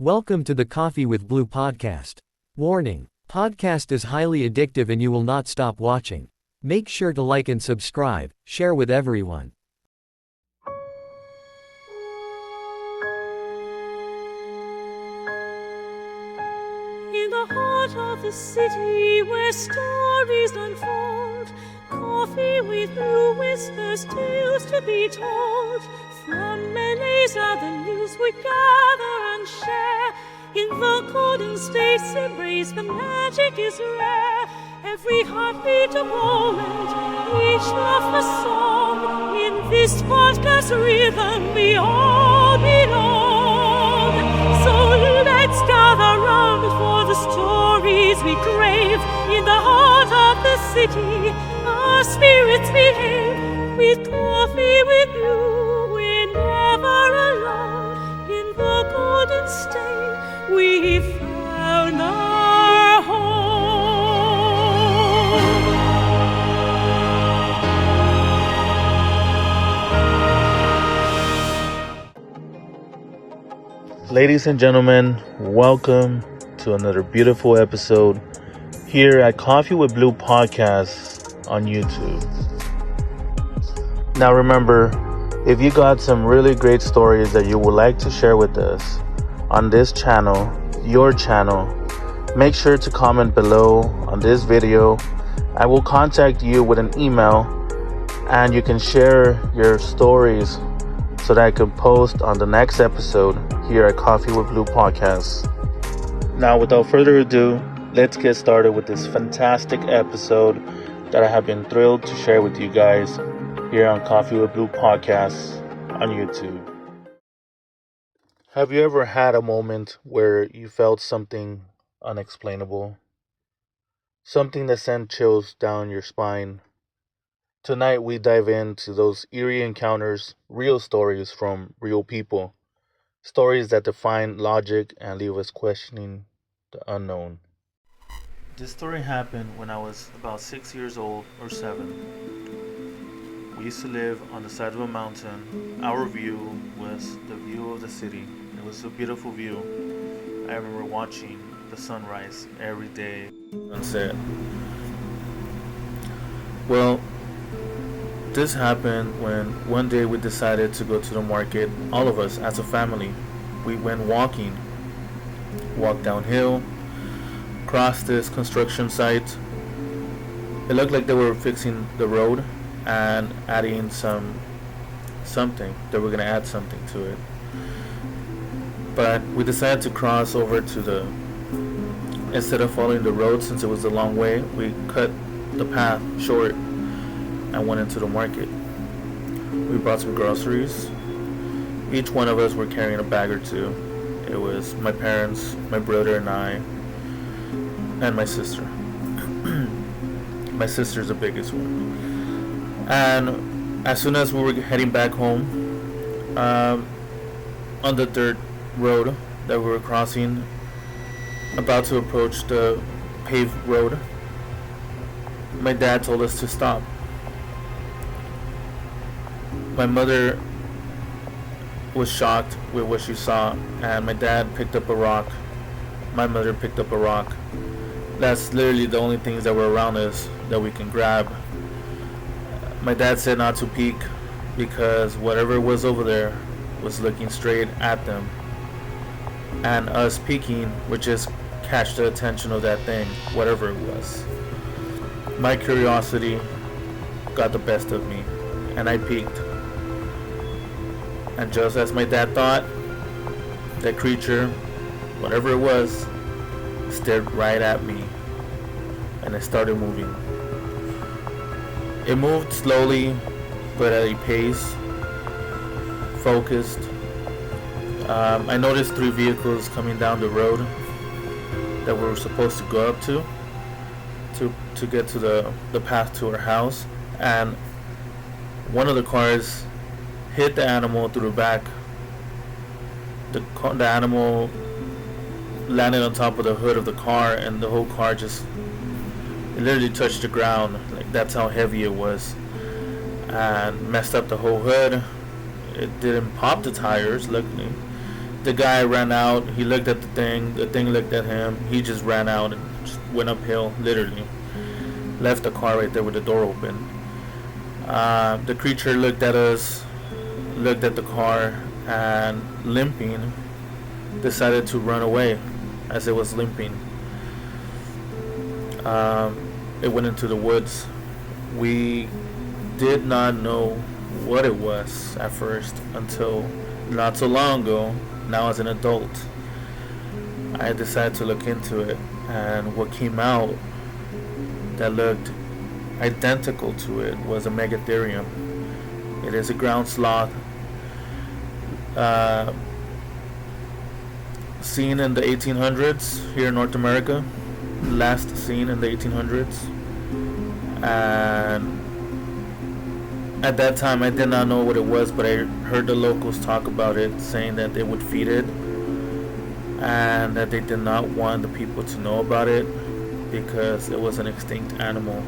Welcome to the Coffee with Blue podcast. Warning: podcast is highly addictive and you will not stop watching. Make sure to like and subscribe, share with everyone. In the heart of the city where stories unfold, Coffee with Blue whispers tales to be told. From Malays are the news we gather and share. In the golden state's embrace the magic is rare. Every heartbeat a moment, each laugh a song. In this podcast rhythm we all belong. So let's gather round for the stories we crave. In the heart of the city our spirits behave. With Coffee with Blue we're never alone. In the golden state we found our home. Ladies and gentlemen, welcome to another beautiful episode here at Coffee with Blue podcast on YouTube. Now remember, if you got some really great stories that you would like to share with us on this channel, your channel, make sure to comment below on this video. I will contact you with an email and you can share your stories so that I can post on the next episode here at Coffee with Blue podcast. Now without further ado, let's get started with this fantastic episode that I have been thrilled to share with you guys here on Coffee with Blue podcast on YouTube. Have you ever had a moment where you felt something unexplainable? Something that sent chills down your spine? Tonight we dive into those eerie encounters, real stories from real people. Stories that defy logic and leave us questioning the unknown. This story happened when I was about 6 years old or 7. We used to live on the side of a mountain. Our view was the view of the city. It was a beautiful view. I remember watching the sunrise every day. Sunset. Well, this happened when one day we decided to go to the market. All of us as a family. We went walking. Walked downhill. Crossed this construction site. It looked like they were fixing the road and adding something. They were gonna add something to it. But we decided to cross over to instead of following the road, since it was a long way, we cut the path short and went into the market. We bought some groceries. Each one of us were carrying a bag or two. It was my parents, my brother and I, and my sister. My sister's the biggest one. And as soon as we were heading back home, on the dirt road that we were crossing, about to approach the paved road, my dad told us to stop. My mother was shocked with what she saw, and my dad picked up a rock. My mother picked up a rock. That's literally the only things that were around us that we can grab. My dad said not to peek because whatever was over there was looking straight at them. And us peeking would just catch the attention of that thing, whatever it was. My curiosity got the best of me, and I peeked. And just as my dad thought, that creature, whatever it was, stared right at me, and it started moving. It moved slowly, but at a pace, focused. I noticed 3 vehicles coming down the road that we were supposed to go up to get to the path to our house, and one of the cars hit the animal through the back. The animal landed on top of the hood of the car, and the whole car just literally touched the ground. Like, that's how heavy it was, and messed up the whole hood. It didn't pop the tires, luckily. The guy ran out. He looked at the thing. The thing looked at him. He just ran out and just went uphill, literally. Left the car right there with the door open. The creature looked at us, looked at the car, and limping, decided to run away as it was limping. It went into the woods. We did not know what it was at first until not so long ago. Now as an adult, I decided to look into it, and what came out that looked identical to it was a megatherium. It is a ground sloth, seen in the 1800s here in North America. Last seen in the 1800s, and at that time I did not know what it was, but I heard the locals talk about it, saying that they would feed it and that they did not want the people to know about it because it was an extinct animal.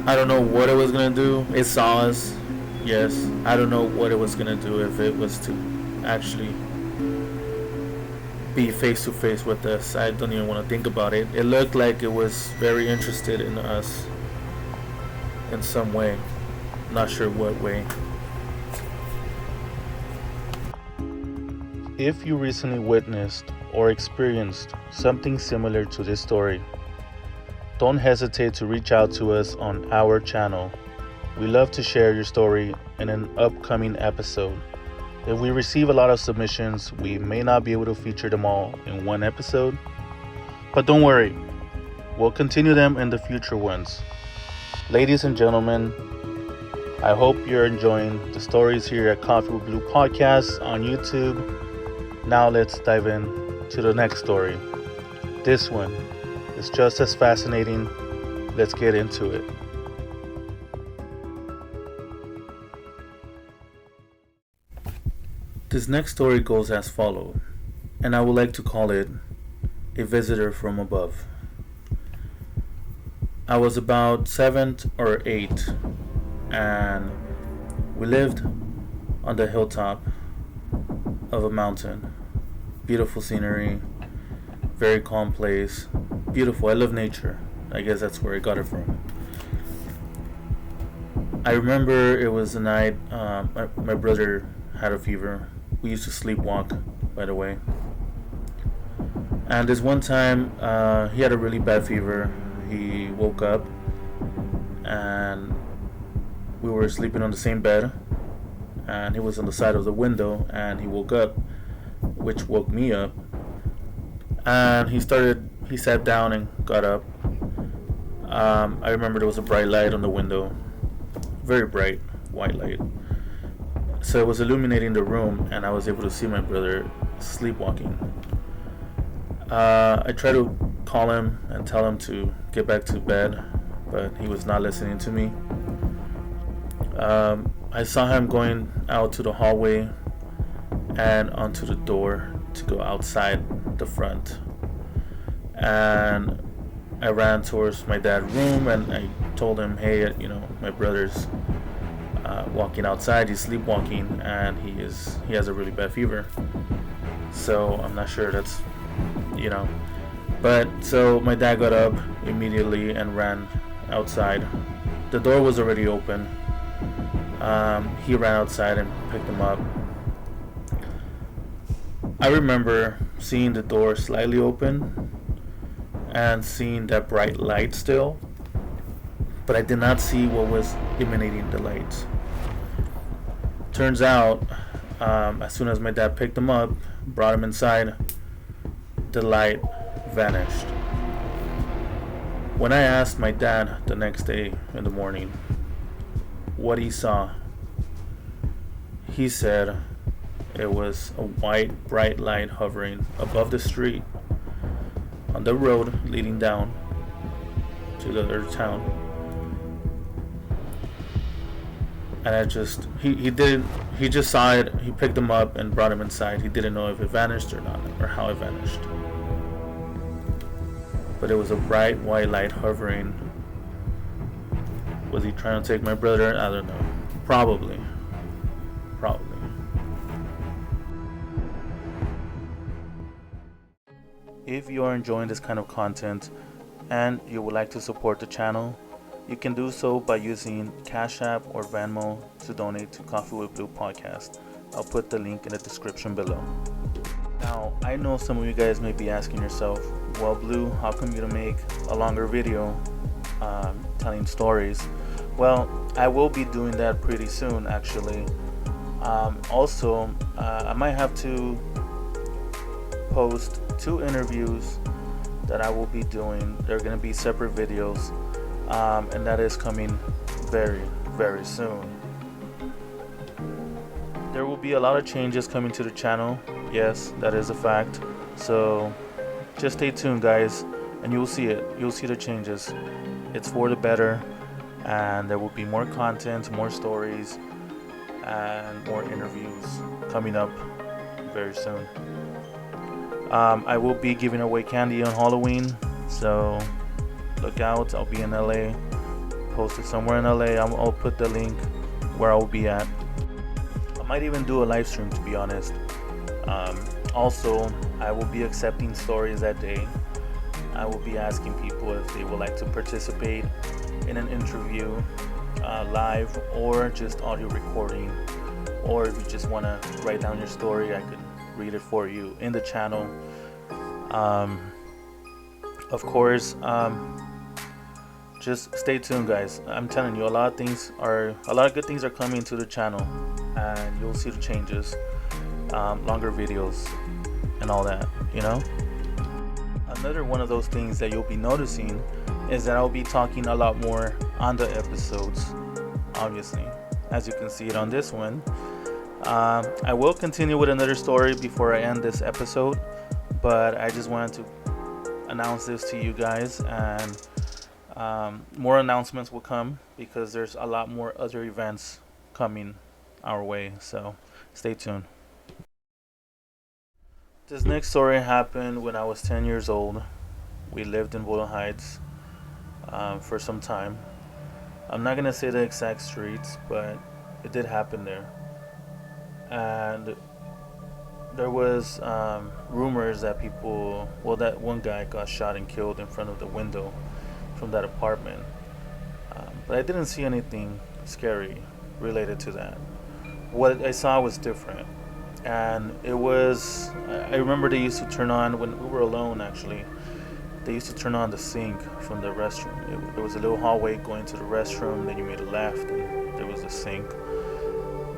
I don't know what it was gonna do. It saw us, yes. I don't know what it was gonna do, if it was to actually be face to face with us. I don't even want to think about it. It looked like it was very interested in us in some way. Not sure what way. If you recently witnessed or experienced something similar to this story, don't hesitate to reach out to us on our channel. We love to share your story in an upcoming episode. If we receive a lot of submissions, we may not be able to feature them all in one episode, but don't worry, we'll continue them in the future ones. Ladies and gentlemen, I hope you're enjoying the stories here at Coffee with Blue Podcast on YouTube. Now let's dive in to the next story. This one is just as fascinating. Let's get into it. This next story goes as follows, and I would like to call it A Visitor from Above. I was about 7 or 8, and we lived on the hilltop of a mountain. Beautiful scenery, very calm place, beautiful. I love nature. I guess that's where I got it from. I remember it was a night, my brother had a fever. We used to sleepwalk, by the way. And this one time, he had a really bad fever. He woke up, and we were sleeping on the same bed, and he was on the side of the window, and he woke up, which woke me up. And he sat down and got up. I remember there was a bright light on the window, very bright white light. So it was illuminating the room, and I was able to see my brother sleepwalking. I tried to call him and tell him to get back to bed, but he was not listening to me. I saw him going out to the hallway and onto the door to go outside the front. And I ran towards my dad's room, and I told him, hey, my brother's walking outside. He's sleepwalking, and he has a really bad fever. So I'm not sure that's, But so my dad got up immediately and ran outside. The door was already open. He ran outside and picked him up. I remember seeing the door slightly open and seeing that bright light still, but I did not see what was emanating the light. Turns out, as soon as my dad picked him up, brought him inside, the light vanished. When I asked my dad the next day in the morning what he saw, he said it was a white bright light hovering above the street on the road leading down to the other town. And he just saw it. He picked him up and brought him inside. He didn't know if it vanished or not, or how it vanished. But it was a bright white light hovering. Was he trying to take my brother? I don't know. Probably. If you are enjoying this kind of content and you would like to support the channel, you can do so by using Cash App or Venmo to donate to Coffee with Blue podcast. I'll put the link in the description below. Now, I know some of you guys may be asking yourself, well, Blue, how come you don't make a longer video telling stories? Well, I will be doing that pretty soon, actually. Also, I might have to post 2 interviews that I will be doing. They're going to be separate videos, and that is coming very, very soon. There will be a lot of changes coming to the channel. Yes, that is a fact. So just stay tuned, guys, and you'll see it. You'll see the changes. It's for the better, and there will be more content, more stories, and more interviews coming up very soon. I will be giving away candy on Halloween, so look out. I'll be in LA, posted somewhere in LA. I'll put the link where I'll be at. I might even do a live stream, to be honest. Also, I will be accepting stories that day. I will be asking people if they would like to participate in an interview live, or just audio recording, or if you just want to write down your story, I could read it for you in the channel. Of course, just stay tuned, guys. I'm telling you, a lot of good things are coming to the channel, and you'll see the changes. Longer videos and all that, you know. Another one of those things that you'll be noticing is that I'll be talking a lot more on the episodes, obviously, as you can see it on this one. I will continue with another story before I end this episode, but I just wanted to announce this to you guys, and more announcements will come because there's a lot more other events coming our way, so stay tuned. This next story happened when I was 10 years old. We lived in Boyle Heights for some time. I'm not going to say the exact streets, but it did happen there. And there was rumors that that one guy got shot and killed in front of the window from that apartment. But I didn't see anything scary related to that. What I saw was different. And I remember they used to turn on, when we were alone actually, they used to turn on the sink from the restroom. There was a little hallway going to the restroom, then you made a left and there was a sink,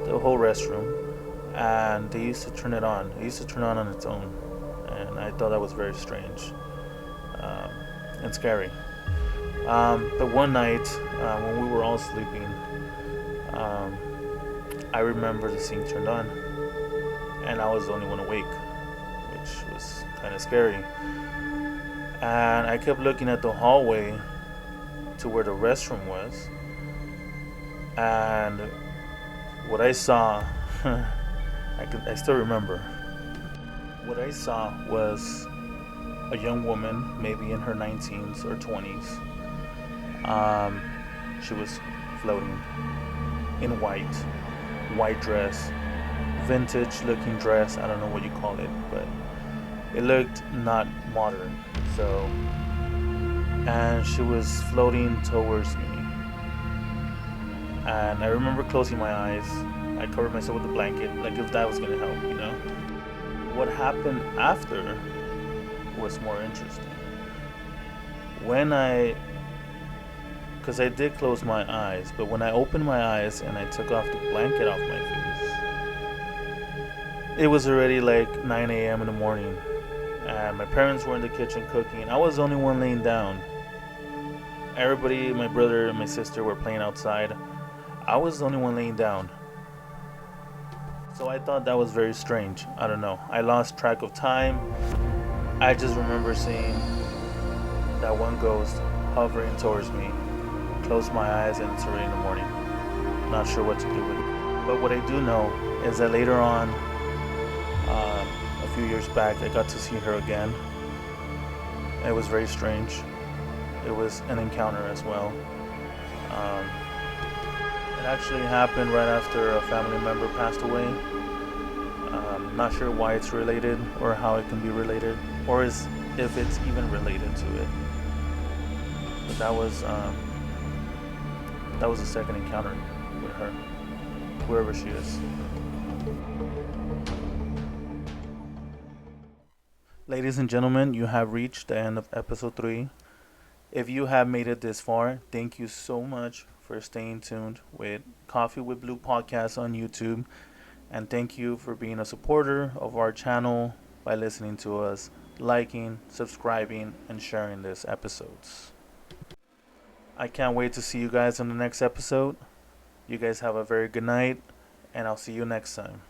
the whole restroom. And they used to turn it on. It used to turn on its own. And I thought that was very strange and scary. But one night when we were all sleeping, I remember the sink turned on. And I was the only one awake, which was kind of scary. And I kept looking at the hallway to where the restroom was. And what I saw, I still remember. What I saw was a young woman, maybe in her 19s or 20s. She was floating in white dress. Vintage looking dress, I don't know what you call it, but it looked not modern. And she was floating towards me, and I remember closing my eyes. I covered myself with a blanket, like if that was gonna help, you know. What happened after was more interesting. Because I did close my eyes, but when I opened my eyes and I took off the blanket off my face, it was already like 9 a.m. in the morning, and my parents were in the kitchen cooking. I was the only one laying down. Everybody, my brother and my sister, were playing outside. I was the only one laying down. So I thought that was very strange. I don't know. I lost track of time. I just remember seeing that one ghost hovering towards me. Closed my eyes and it's already in the morning. Not sure what to do with it. But what I do know is that later on, a few years back, I got to see her again. It was very strange. It was an encounter as well. It actually happened right after a family member passed away. Not sure why it's related or how it can be related, or is if it's even related to it. But that was the second encounter with her, whoever she is. Ladies and gentlemen, you have reached the end of episode 3. If you have made it this far, thank you so much for staying tuned with Coffee with Blue podcast on YouTube. And thank you for being a supporter of our channel by listening to us, liking, subscribing, and sharing these episodes. I can't wait to see you guys in the next episode. You guys have a very good night, and I'll see you next time.